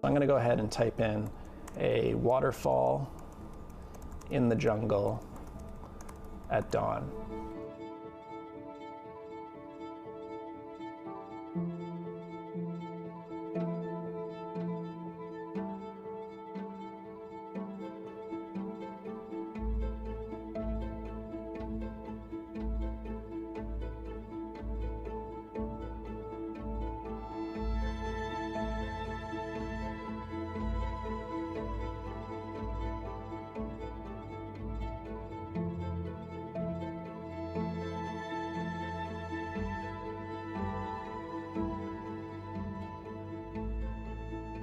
I'm going to go ahead and type in a waterfall in the jungle at dawn.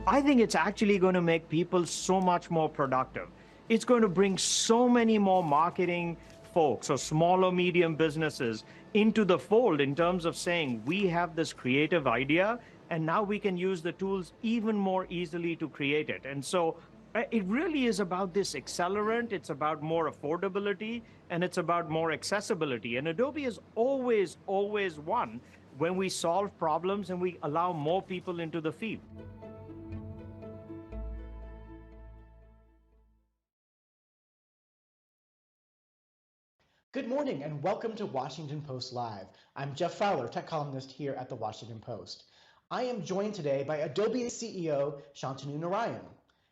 I think it's actually going to make people so much more productive. It's going to bring so many more marketing folks or small or medium businesses into the fold in terms of saying, we have this creative idea, and now we can use the tools even more easily to create it. And so it really is about this accelerant. It's about more affordability, and it's about more accessibility. And Adobe has always won when we solve problems and we allow more people into the field. Good morning and welcome to Washington Post Live. I'm Jeff Fowler, tech columnist here at the Washington Post. I am joined today by Adobe CEO Shantanu Narayen,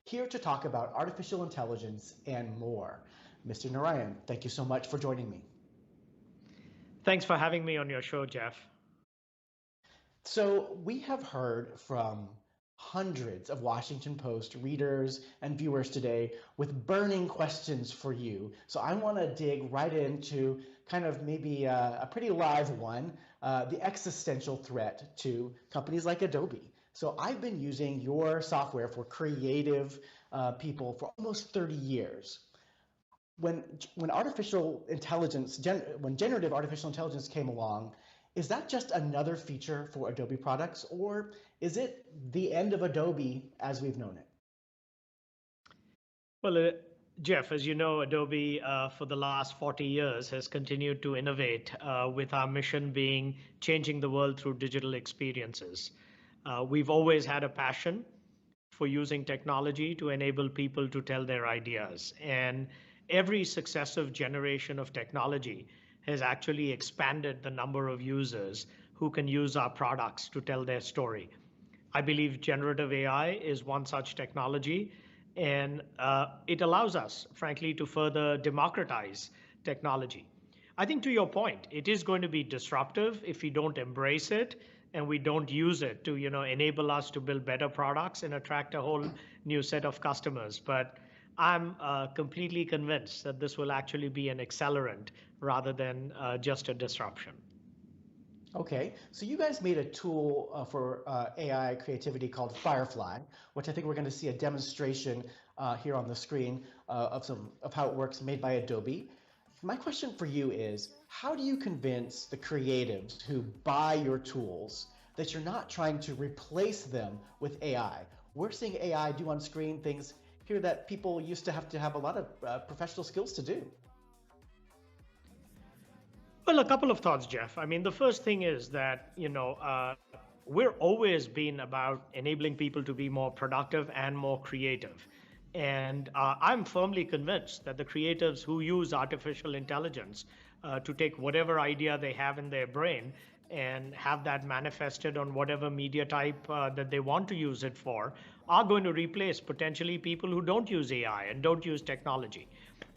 here to talk about artificial intelligence and more. Mr. Narayen, thank you so much for joining me. Thanks for having me on your show, Jeff. So we have heard from hundreds of Washington Post readers and viewers today with burning questions for you. So I want to dig right into kind of maybe a pretty live one, the existential threat to companies like Adobe. So I've been using your software for creative people for almost 30 years. When artificial intelligence, when generative artificial intelligence came along, is that just another feature for Adobe products, or is it the end of Adobe as we've known it? Well, Jeff, as you know, Adobe for the last 40 years has continued to innovate with our mission being changing the world through digital experiences. We've always had a passion for using technology to enable people to tell their ideas. And every successive generation of technology has actually expanded the number of users who can use our products to tell their story. I believe generative AI is one such technology, and it allows us, frankly, to further democratize technology. I think to your point, it is going to be disruptive if we don't embrace it and we don't use it to enable us to build better products and attract a whole new set of customers. But I'm completely convinced that this will actually be an accelerant rather than just a disruption. Okay, so you guys made a tool for AI creativity called Firefly, which I think we're going to see a demonstration here on the screen of how it works, made by Adobe. My question for you is, how do you convince the creatives who buy your tools that you're not trying to replace them with AI? We're seeing AI do on screen things here that people used to have a lot of professional skills to do. Well, a couple of thoughts, Jeff. I mean, the first thing is that, we're always been about enabling people to be more productive and more creative. And I'm firmly convinced that the creatives who use artificial intelligence to take whatever idea they have in their brain and have that manifested on whatever media type that they want to use it for are going to replace potentially people who don't use AI and don't use technology.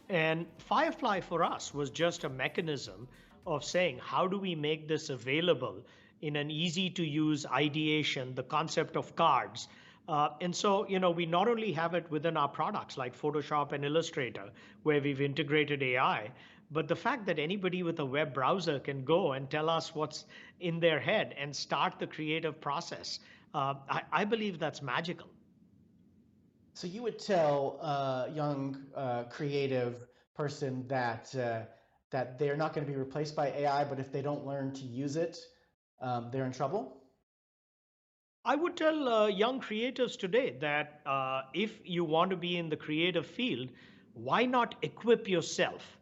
And Firefly for us was just a mechanism of saying, how do we make this available in an easy to use ideation, the concept of cards. And so, we not only have it within our products like Photoshop and Illustrator, where we've integrated AI, but the fact that anybody with a web browser can go and tell us what's in their head and start the creative process, I believe that's magical. So you would tell a young creative person that that they're not going to be replaced by AI, but if they don't learn to use it, they're in trouble? I would tell young creatives today that if you want to be in the creative field, why not equip yourself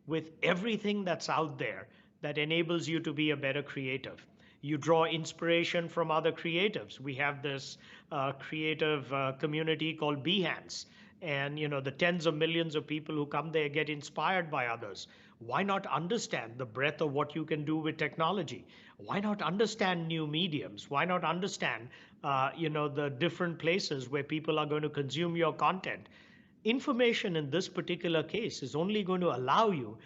with everything that's out there that enables you to be a better creative? You draw inspiration from other creatives. We have this creative community called Behance, and the tens of millions of people who come there get inspired by others. Why not understand the breadth of what you can do with technology? Why not understand new mediums? Why not understand the different places where people are going to consume your content? Information in this particular case is only going to allow you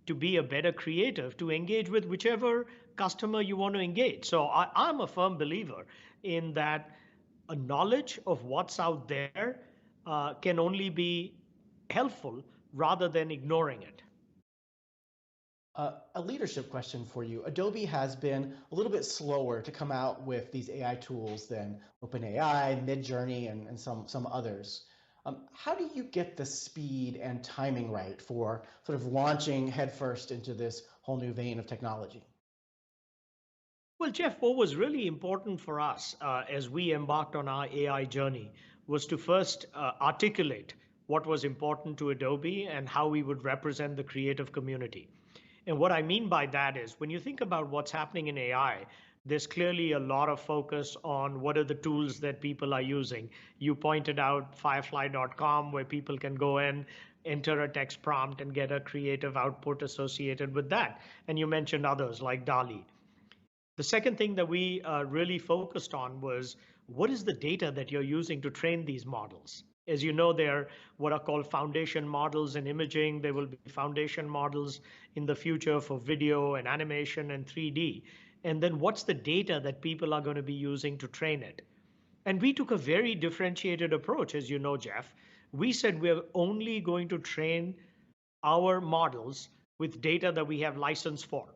to be a better creative, to engage with whichever customer you want to engage. So I'm a firm believer in that a knowledge of what's out there can only be helpful rather than ignoring it. A leadership question for you. Adobe has been a little bit slower to come out with these AI tools than OpenAI, Midjourney, and some others. How do you get the speed and timing right for sort of launching headfirst into this whole new vein of technology? Well, Jeff, what was really important for us as we embarked on our AI journey was to first articulate what was important to Adobe and how we would represent the creative community. And what I mean by that is when you think about what's happening in AI, there's clearly a lot of focus on what are the tools that people are using. You pointed out firefly.com, where people can go in, enter a text prompt, and get a creative output associated with that. And you mentioned others like DALI. The second thing that we really focused on was what is the data that you're using to train these models? As you know, they're what are called foundation models in imaging. There will be foundation models in the future for video and animation and 3D. And then what's the data that people are going to be using to train it? And we took a very differentiated approach, as you know, Jeff. We said we're only going to train our models with data that we have license for.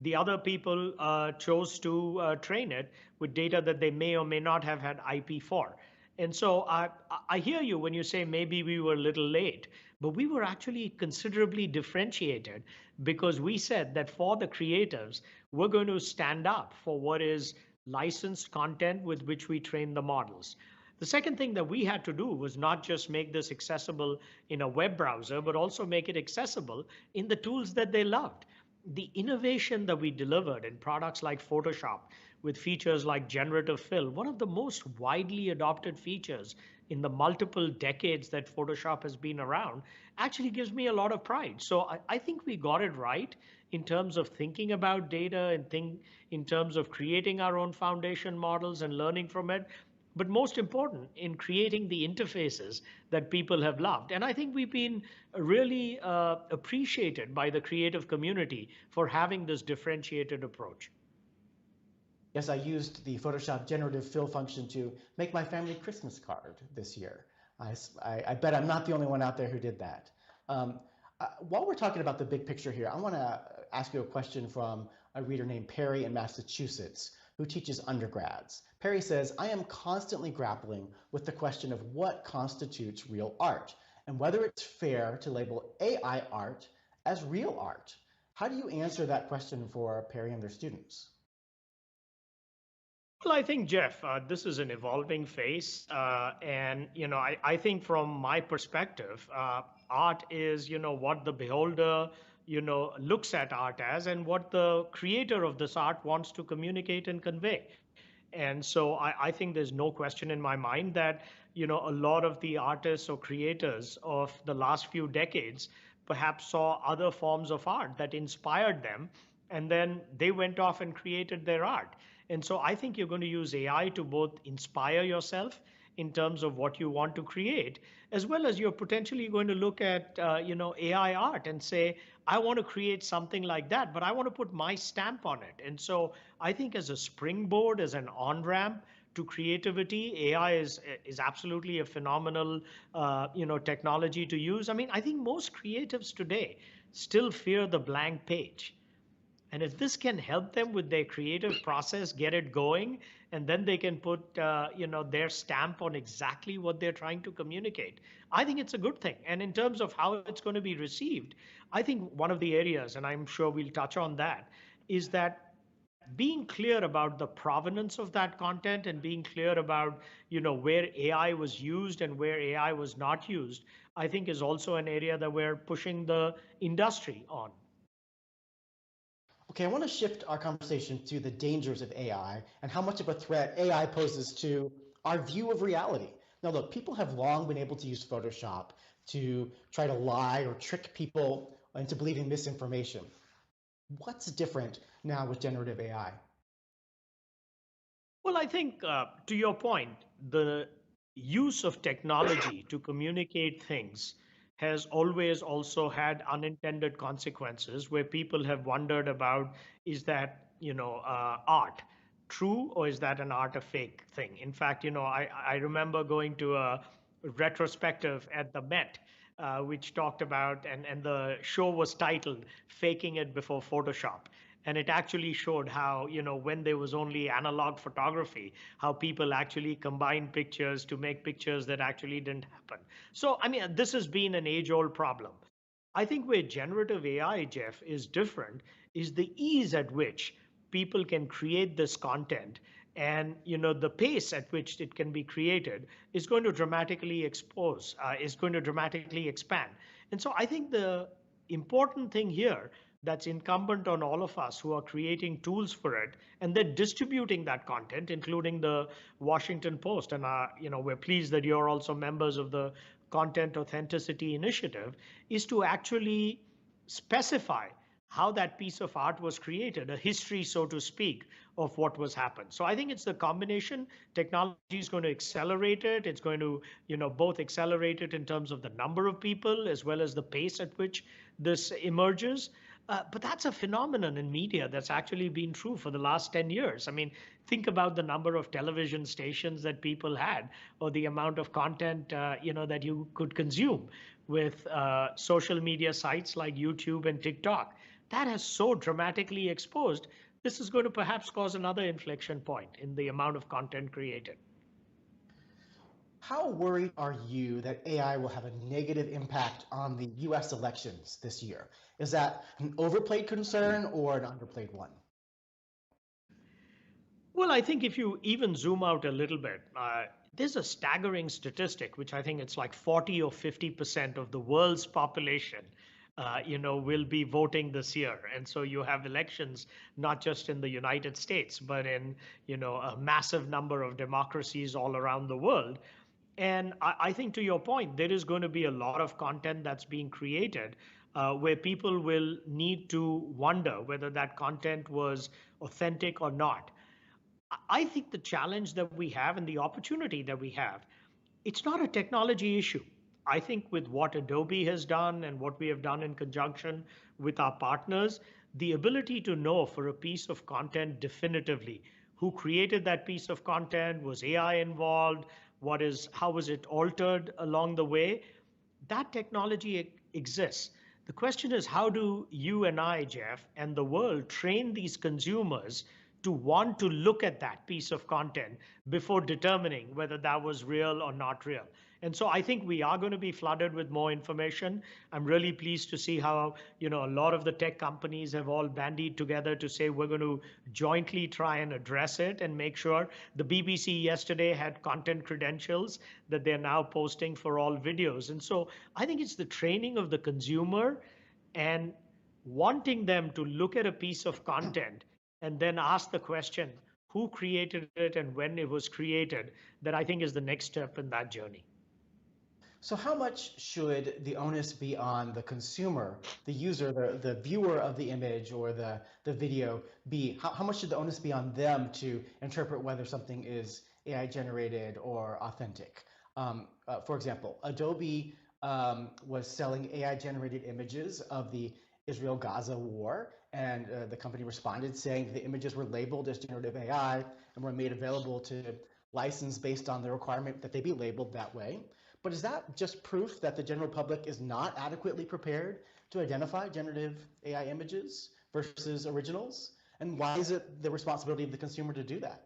The other people chose to train it with data that they may or may not have had IP for. And so I hear you when you say maybe we were a little late, but we were actually considerably differentiated because we said that for the creatives, we're going to stand up for what is licensed content with which we train the models. The second thing that we had to do was not just make this accessible in a web browser, but also make it accessible in the tools that they loved. The innovation that we delivered in products like Photoshop with features like generative fill, one of the most widely adopted features in the multiple decades that Photoshop has been around, actually gives me a lot of pride. So I think we got it right in terms of thinking about data and in terms of creating our own foundation models and learning from it. But most important, in creating the interfaces that people have loved. And I think we've been really appreciated by the creative community for having this differentiated approach. Yes, I used the Photoshop generative fill function to make my family Christmas card this year. I bet I'm not the only one out there who did that. While we're talking about the big picture here, I want to ask you a question from a reader named Perry in Massachusetts who teaches undergrads. Perry says, I am constantly grappling with the question of what constitutes real art and whether it's fair to label AI art as real art. How do you answer that question for Perry and their students? Well, I think, Jeff, this is an evolving phase. And, I think from my perspective, art is, what the beholder, looks at art as and what the creator of this art wants to communicate and convey. And so I think there's no question in my mind that, a lot of the artists or creators of the last few decades perhaps saw other forms of art that inspired them, and then they went off and created their art. And so I think you're going to use AI to both inspire yourself in terms of what you want to create, as well as you're potentially going to look at, AI art and say, I want to create something like that, but I want to put my stamp on it. And so I think as a springboard, as an on-ramp to creativity, AI is absolutely a phenomenal, technology to use. I mean, I think most creatives today still fear the blank page. And if this can help them with their creative process, get it going, and then they can put their stamp on exactly what they're trying to communicate, I think it's a good thing. And in terms of how it's going to be received, I think one of the areas, and I'm sure we'll touch on that, is that being clear about the provenance of that content and being clear about where AI was used and where AI was not used, I think is also an area that we're pushing the industry on. Okay, I want to shift our conversation to the dangers of AI and how much of a threat AI poses to our view of reality. Now, look, people have long been able to use Photoshop to try to lie or trick people into believing misinformation. What's different now with generative AI? Well, I think to your point, the use of technology to communicate things has always also had unintended consequences where people have wondered about, is that, art true, or is that an art a fake thing? In fact, I remember going to a retrospective at the Met, which talked about, and the show was titled Faking It Before Photoshop. And it actually showed how, when there was only analog photography, how people actually combined pictures to make pictures that actually didn't happen. So, I mean, this has been an age old problem. I think where generative AI, Jeff, is different is the ease at which people can create this content, and the pace at which it can be created is going to dramatically is going to dramatically expand. And so I think the important thing here that's incumbent on all of us who are creating tools for it and then distributing that content, including the Washington Post. And we're pleased that you're also members of the Content Authenticity Initiative, is to actually specify how that piece of art was created, a history, so to speak, of what was happened. So I think it's the combination. Technology is going to accelerate it. It's going to, both accelerate it in terms of the number of people as well as the pace at which this emerges. But that's a phenomenon in media that's actually been true for the last 10 years. I mean, think about the number of television stations that people had, or the amount of content, that you could consume with social media sites like YouTube and TikTok. That has so dramatically exposed. This is going to perhaps cause another inflection point in the amount of content created. How worried are you that AI will have a negative impact on the US elections this year? Is that an overplayed concern or an underplayed one? Well, I think if you even zoom out a little bit, there's a staggering statistic, which I think it's like 40 or 50% of the world's population, will be voting this year. And so you have elections not just in the United States, but in, a massive number of democracies all around the world. And I think to your point, there is going to be a lot of content that's being created where people will need to wonder whether that content was authentic or not. I think the challenge that we have and the opportunity that we have, it's not a technology issue. I think with what Adobe has done and what we have done in conjunction with our partners, the ability to know for a piece of content definitively who created that piece of content, was AI involved, how was it altered along the way, that technology exists. The question is, how do you and I, Jeff, and the world train these consumers to want to look at that piece of content before determining whether that was real or not real? And so I think we are going to be flooded with more information. I'm really pleased to see how, a lot of the tech companies have all bandied together to say we're going to jointly try and address it and make sure. The BBC yesterday had content credentials that they're now posting for all videos. And so I think it's the training of the consumer and wanting them to look at a piece of content and then ask the question, who created it and when it was created, that I think is the next step in that journey. So how much should the onus be on the consumer, the user, the viewer of the image or the video be? How much should the onus be on them to interpret whether something is AI generated or authentic? For example, Adobe was selling AI generated images of the Israel-Gaza war, and the company responded saying the images were labeled as generative AI and were made available to license based on the requirement that they be labeled that way. But is that just proof that the general public is not adequately prepared to identify generative AI images versus originals? And why is it the responsibility of the consumer to do that?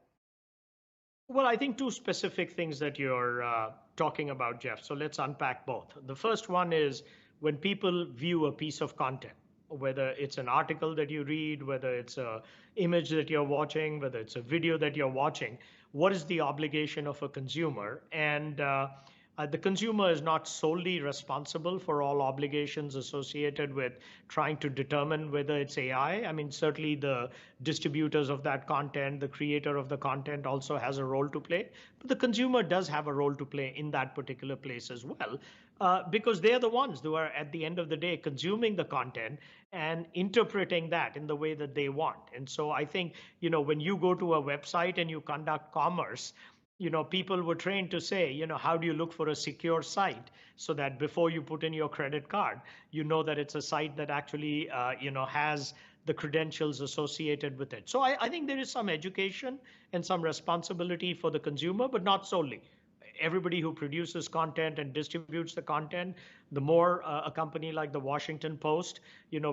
Well, I think two specific things that you're talking about, Jeff. So let's unpack both. The first one is when people view a piece of content, whether it's an article that you read, whether it's an image that you're watching, whether it's a video that you're watching, what is the obligation of a consumer? And The consumer is not solely responsible for all obligations associated with trying to determine whether it's AI. I mean, certainly the distributors of that content, the creator of the content also has a role to play, but the consumer does have a role to play in that particular place as well, because they're the ones who are at the end of the day consuming the content and interpreting that in the way that they want. And so I think, when you go to a website and you conduct commerce, people were trained to say, how do you look for a secure site so that before you put in your credit card, you know that it's a site that actually, has the credentials associated with it. So I think there is some education and some responsibility for the consumer, but not solely. Everybody who produces content and distributes the content, the more a company like the Washington Post,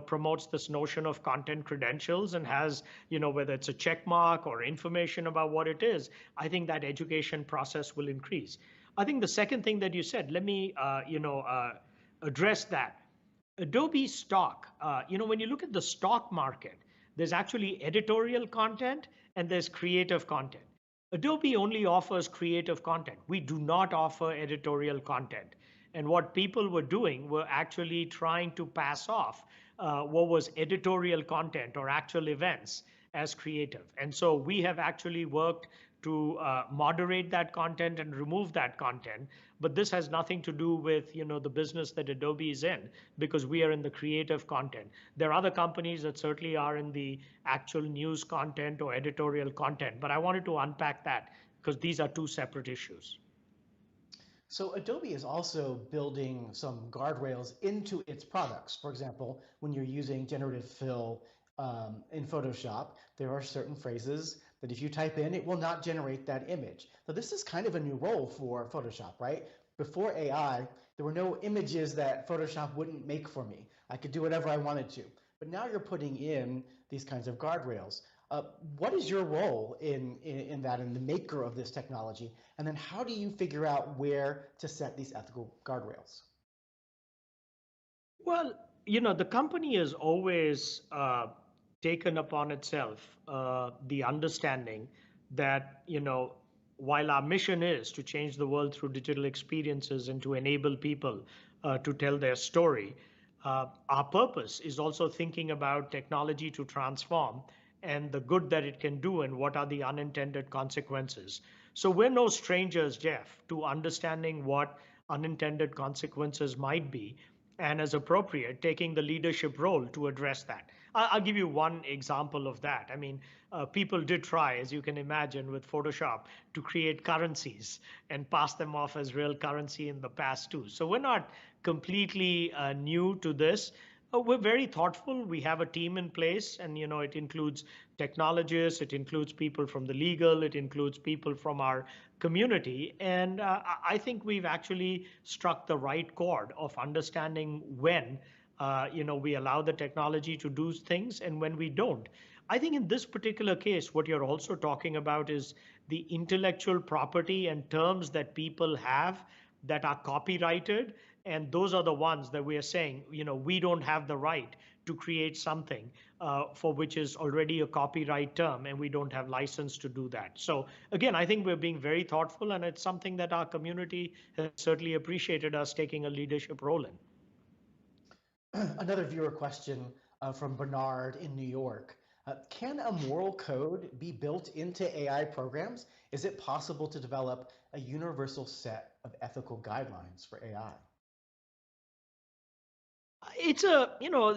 promotes this notion of content credentials and has, whether it's a check mark or information about what it is, I think that education process will increase. I think the second thing that you said, let me, address that. Adobe stock, when you look at the stock market, there's actually editorial content and there's creative content. Adobe only offers creative content. We do not offer editorial content. And what people were doing were actually trying to pass off what was editorial content or actual events as creative. And so we have actually worked to moderate that content and remove that content. But this has nothing to do with the business that Adobe is in, because we are in the creative content. There are other companies that certainly are in the actual news content or editorial content. But I wanted to unpack that because these are two separate issues. So Adobe is also building some guardrails into its products. For example, when you're using generative fill in Photoshop, there are certain phrases that if you type in, it will not generate that image. So this is kind of a new role for Photoshop, right? Before AI, there were no images that Photoshop wouldn't make for me. I could do whatever I wanted to. But now you're putting in these kinds of guardrails. What is your role in that, in the maker of this technology? And then how do you figure out where to set these ethical guardrails? Well, the company has always taken upon itself the understanding that, while our mission is to change the world through digital experiences and to enable people to tell their story, our purpose is also thinking about technology to transform and the good that it can do and what are the unintended consequences. So we're no strangers, Jeff, to understanding what unintended consequences might be, and as appropriate, taking the leadership role to address that. I'll give you one example of that. I mean, people did try, as you can imagine, with Photoshop to create currencies and pass them off as real currency in the past too. So we're not completely new to this. We're very thoughtful. We have a team in place, and it includes technologists, it includes people from the legal, it includes people from our community, and I think we've actually struck the right chord of understanding when we allow the technology to do things and when we don't. I think in this particular case, what you're also talking about is the intellectual property and terms that people have that are copyrighted, and those are the ones that we are saying, we don't have the right to create something for which is already a copyright term, and we don't have license to do that. So again, I think we're being very thoughtful, and it's something that our community has certainly appreciated us taking a leadership role in. Another viewer question from Bernard in New York. Can a moral code be built into AI programs? Is it possible to develop a universal set of ethical guidelines for AI?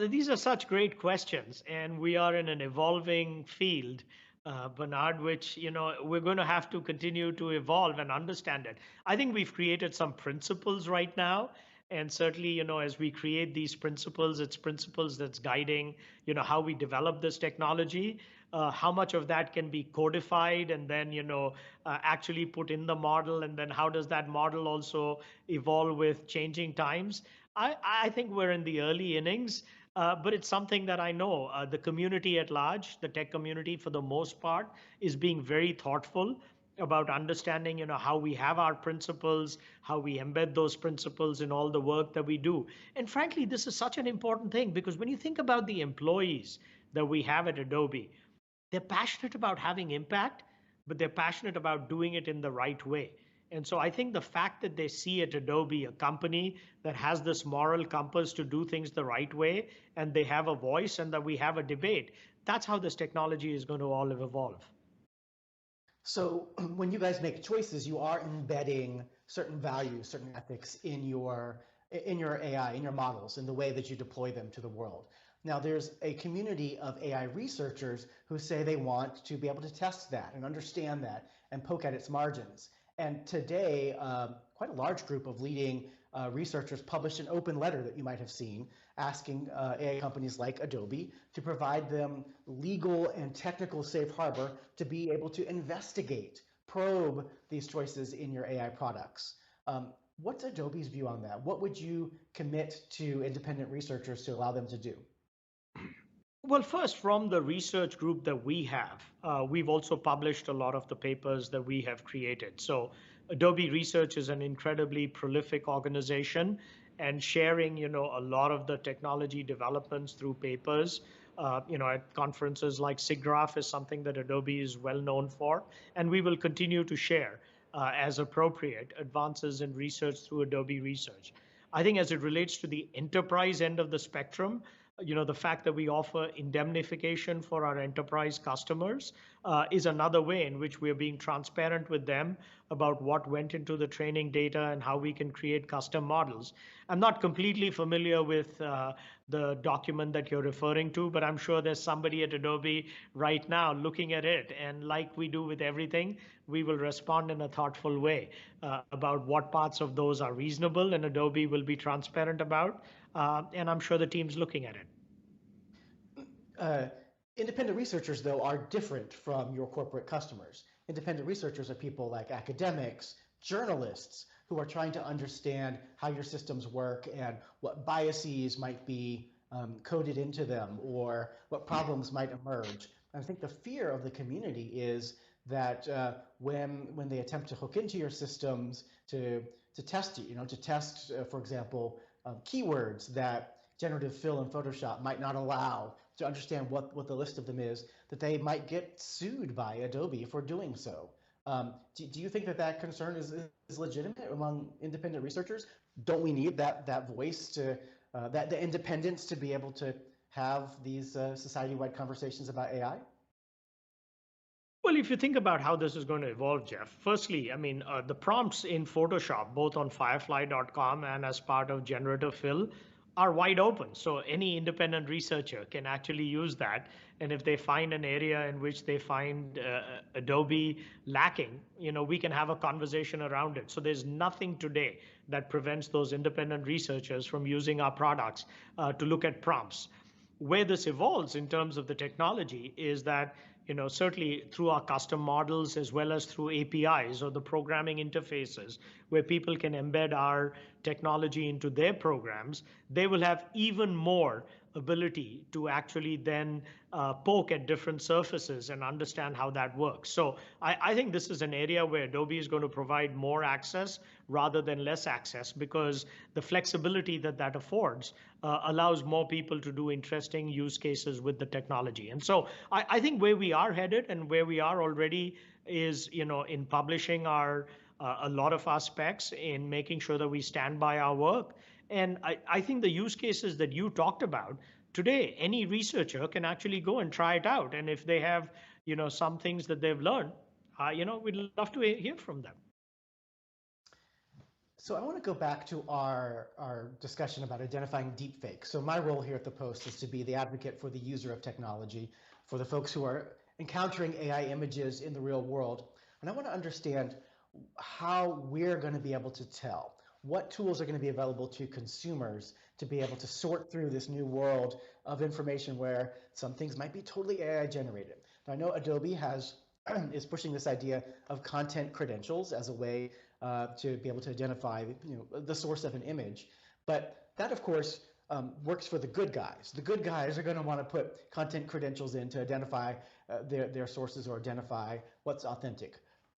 These are such great questions, and we are in an evolving field, Bernard, which, we're going to have to continue to evolve and understand it. I think we've created some principles right now. And certainly, as we create these principles, it's principles that's guiding, how we develop this technology. How much of that can be codified and then, actually put in the model, and then how does that model also evolve with changing times? I think we're in the early innings, but it's something that I know the community at large, the tech community for the most part, is being very thoughtful about understanding, how we have our principles, how we embed those principles in all the work that we do. And frankly, this is such an important thing, because when you think about the employees that we have at Adobe, they're passionate about having impact, but they're passionate about doing it in the right way. And so I think the fact that they see at Adobe a company that has this moral compass to do things the right way, and they have a voice and that we have a debate, that's how this technology is going to all evolve. So when you guys make choices, you are embedding certain values, certain ethics in your AI, in your models, in the way that you deploy them to the world. Now, there's a community of AI researchers who say they want to be able to test that and understand that and poke at its margins. And today, quite a large group of leading researchers published an open letter that you might have seen asking AI companies like Adobe to provide them legal and technical safe harbor to be able to investigate, probe these choices in your AI products. What's Adobe's view on that? What would you commit to independent researchers to allow them to do? Well, first, from the research group that we have, we've also published a lot of the papers that we have created. So Adobe Research is an incredibly prolific organization, and sharing, a lot of the technology developments through papers, at conferences like SIGGRAPH is something that Adobe is well known for, and we will continue to share as appropriate advances in research through Adobe Research. I think as it relates to the enterprise end of the spectrum, the fact that we offer indemnification for our enterprise customers is another way in which we're being transparent with them about what went into the training data and how we can create custom models. I'm not completely familiar with the document that you're referring to, but I'm sure there's somebody at Adobe right now looking at it. And like we do with everything, we will respond in a thoughtful way about what parts of those are reasonable, and Adobe will be transparent about. And I'm sure the team's looking at it. Independent researchers, though, are different from your corporate customers. Independent researchers are people like academics, journalists, who are trying to understand how your systems work and what biases might be coded into them or what problems might emerge. And I think the fear of the community is that when they attempt to hook into your systems to test you, to test, for example, keywords that generative fill in Photoshop might not allow, to understand what the list of them is, that they might get sued by Adobe for doing so. Do you think that concern is legitimate among independent researchers? Don't we need that voice to the independence to be able to have these society-wide conversations about AI? Well, if you think about how this is going to evolve, Jeff, firstly, I mean, the prompts in Photoshop, both on firefly.com and as part of generative fill, are wide open. So any independent researcher can actually use that. And if they find an area in which they find Adobe lacking, we can have a conversation around it. So there's nothing today that prevents those independent researchers from using our products to look at prompts. Where this evolves in terms of the technology is that certainly through our custom models as well as through APIs or the programming interfaces where people can embed our technology into their programs, they will have even more ability to actually then poke at different surfaces and understand how that works. So I think this is an area where Adobe is going to provide more access rather than less access, because the flexibility that affords allows more people to do interesting use cases with the technology. And so I think where we are headed and where we are already is, in publishing a lot of our specs, in making sure that we stand by our work. And I think the use cases that you talked about today, any researcher can actually go and try it out. And if they have, some things that they've learned, we'd love to hear from them. So I want to go back to our discussion about identifying deepfakes. So my role here at the Post is to be the advocate for the user of technology, for the folks who are encountering AI images in the real world. And I want to understand how we're going to be able to tell. What tools are going to be available to consumers to be able to sort through this new world of information where some things might be totally AI generated. Now, I know Adobe is pushing this idea of content credentials as a way to be able to identify the source of an image. But that, of course, works for the good guys. The good guys are going to want to put content credentials in to identify their sources or identify what's authentic.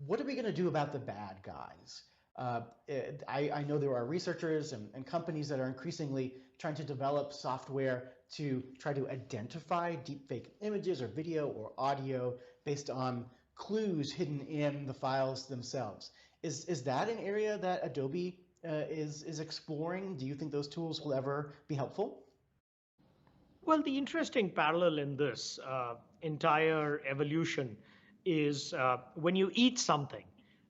What are we going to do about the bad guys? I know there are researchers and companies that are increasingly trying to develop software to try to identify deepfake images or video or audio based on clues hidden in the files themselves. Is that an area that Adobe is exploring? Do you think those tools will ever be helpful? Well, the interesting parallel in this entire evolution is when you eat something,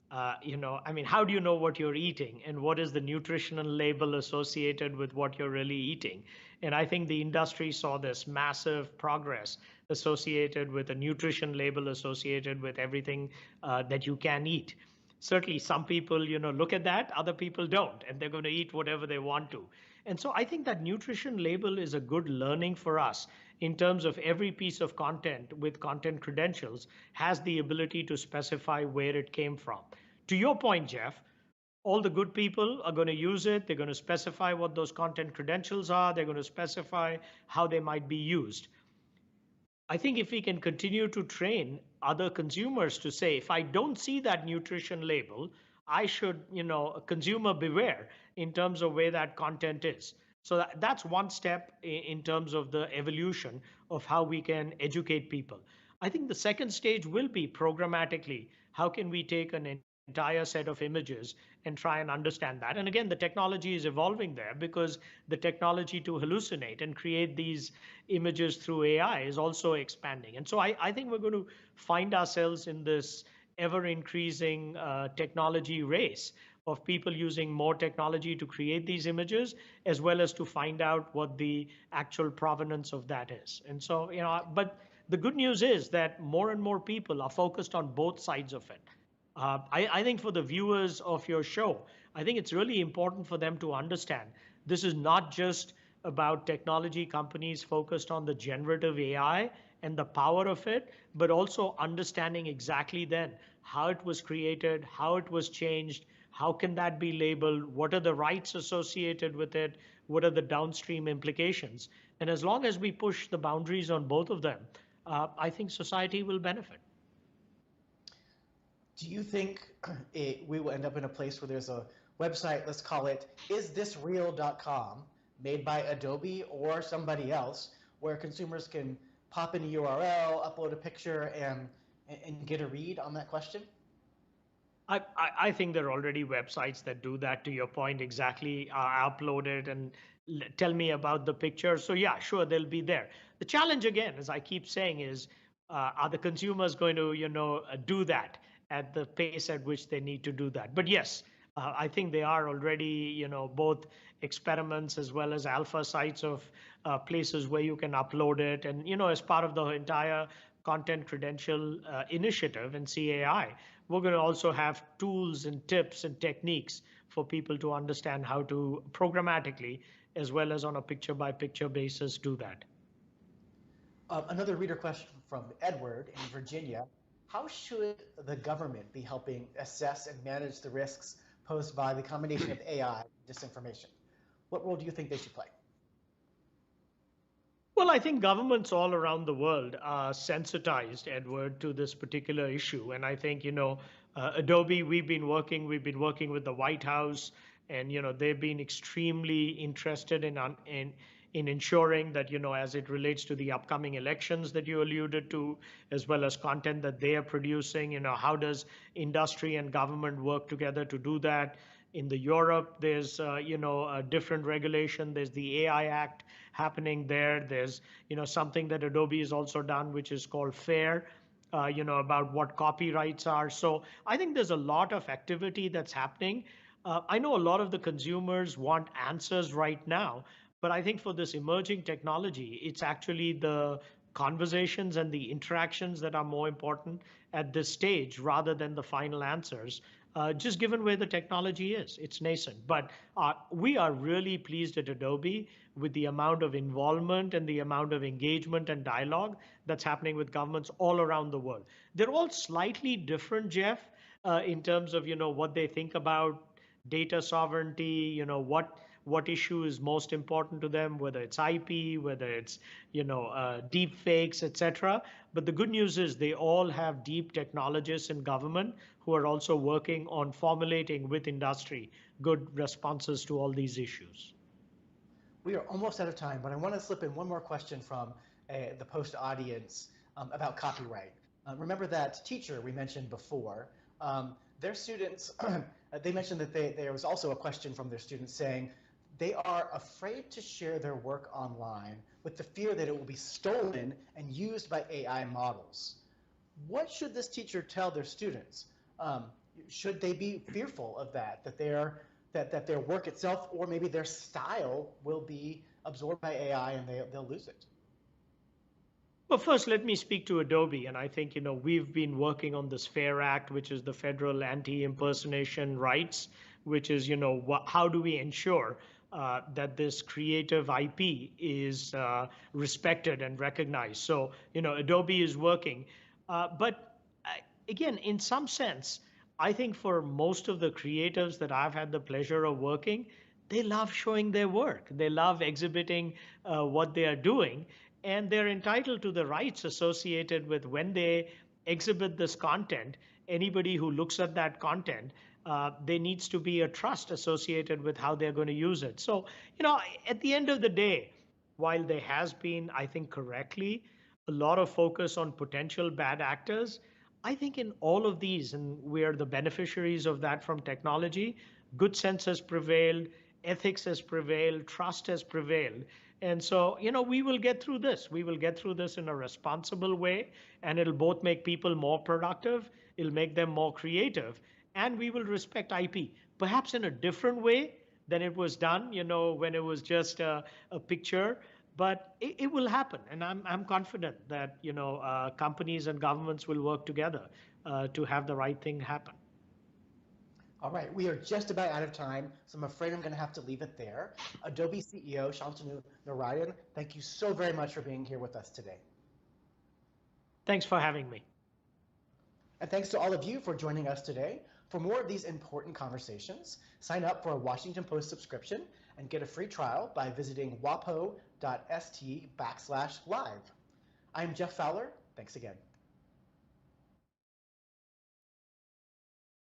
I mean, how do you know what you're eating and what is the nutritional label associated with what you're really eating? And I think the industry saw this massive progress associated with a nutrition label associated with everything that you can eat. Certainly some people look at that, other people don't, and they're going to eat whatever they want to. And so I think that nutrition label is a good learning for us in terms of every piece of content with content credentials has the ability to specify where it came from. To your point, Jeff, all the good people are going to use it. They're going to specify what those content credentials are. They're going to specify how they might be used. I think if we can continue to train other consumers to say, if I don't see that nutrition label, I should, consumer beware in terms of where that content is. So that's one step in terms of the evolution of how we can educate people. I think the second stage will be programmatically. How can we take an entire set of images and try and understand that? And again, the technology is evolving there because the technology to hallucinate and create these images through AI is also expanding. And so I think we're going to find ourselves in this ever increasing technology race of people using more technology to create these images, as well as to find out what the actual provenance of that is. And so, but the good news is that more and more people are focused on both sides of it. I think for the viewers of your show, I think it's really important for them to understand this is not just about technology companies focused on the generative AI and the power of it, but also understanding exactly then how it was created, how it was changed, how can that be labeled, what are the rights associated with it, what are the downstream implications. And as long as we push the boundaries on both of them, I think society will benefit. Do you think we will end up in a place where there's a website, let's call it isthisreal.com, made by Adobe or somebody else, where consumers can pop in a URL, upload a picture, and get a read on that question? I think there are already websites that do that, to your point, exactly. Upload it and tell me about the picture. So yeah, sure, they'll be there. The challenge, again, as I keep saying, is are the consumers going to do that at the pace at which they need to do that? But yes, I think they are already both experiments as well as alpha sites of places where you can upload it. And as part of the entire content credential initiative in CAI, we're going to also have tools and tips and techniques for people to understand how to programmatically, as well as on a picture by picture basis, do that. Another reader question from Edward in Virginia. How should the government be helping assess and manage the risks posed by the combination of AI and disinformation? What role do you think they should play? Well, I think governments all around the world are sensitized, Edward, to this particular issue. And I think, Adobe, we've been working with the White House, and, they've been extremely interested in ensuring that, as it relates to the upcoming elections that you alluded to, as well as content that they are producing, how does industry and government work together to do that? In the Europe, there's a different regulation. There's the AI Act happening there. There's something that Adobe has also done, which is called FAIR, about what copyrights are. So I think there's a lot of activity that's happening. I know a lot of the consumers want answers right now, but I think for this emerging technology, it's actually the conversations and the interactions that are more important at this stage rather than the final answers. Just given where the technology is, it's nascent. But we are really pleased at Adobe with the amount of involvement and the amount of engagement and dialogue that's happening with governments all around the world. They're all slightly different, Jeff, in terms of what they think about data sovereignty, what issue is most important to them, whether it's IP, whether it's deep fakes, etc. But the good news is they all have deep technologists in government who are also working on formulating with industry good responses to all these issues. We are almost out of time, but I want to slip in one more question from the post audience about copyright. Remember that teacher we mentioned before. their students, they mentioned that there was also a question from their students saying they are afraid to share their work online with the fear that it will be stolen and used by AI models. What should this teacher tell their students? Should they be fearful of that that their work itself or maybe their style will be absorbed by AI and they'll lose it? Well, first, let me speak to Adobe. And I think, we've been working on this FAIR Act, which is the Federal Anti-Impersonation Rights, which is, how do we ensure that this creative IP is respected and recognized. So, Adobe is working. But again, in some sense, I think for most of the creatives that I've had the pleasure of working, they love showing their work. They love exhibiting what they are doing. And they're entitled to the rights associated with when they exhibit this content. Anybody who looks at that content, there needs to be a trust associated with how they're going to use it. So, at the end of the day, while there has been, I think correctly, a lot of focus on potential bad actors, I think in all of these, and we are the beneficiaries of that from technology, good sense has prevailed, ethics has prevailed, trust has prevailed. And so, we will get through this. We will get through this in a responsible way, and it'll both make people more productive, it'll make them more creative, and we will respect IP, perhaps in a different way than it was done, when it was just a picture. But it will happen, and I'm confident that companies and governments will work together to have the right thing happen. All right, we are just about out of time, so I'm afraid I'm going to have to leave it there. Adobe CEO Shantanu Narayen, thank you so very much for being here with us today. Thanks for having me. And thanks to all of you for joining us today. For more of these important conversations, sign up for a Washington Post subscription and get a free trial by visiting wapo.st/live. I'm Jeff Fowler. Thanks again.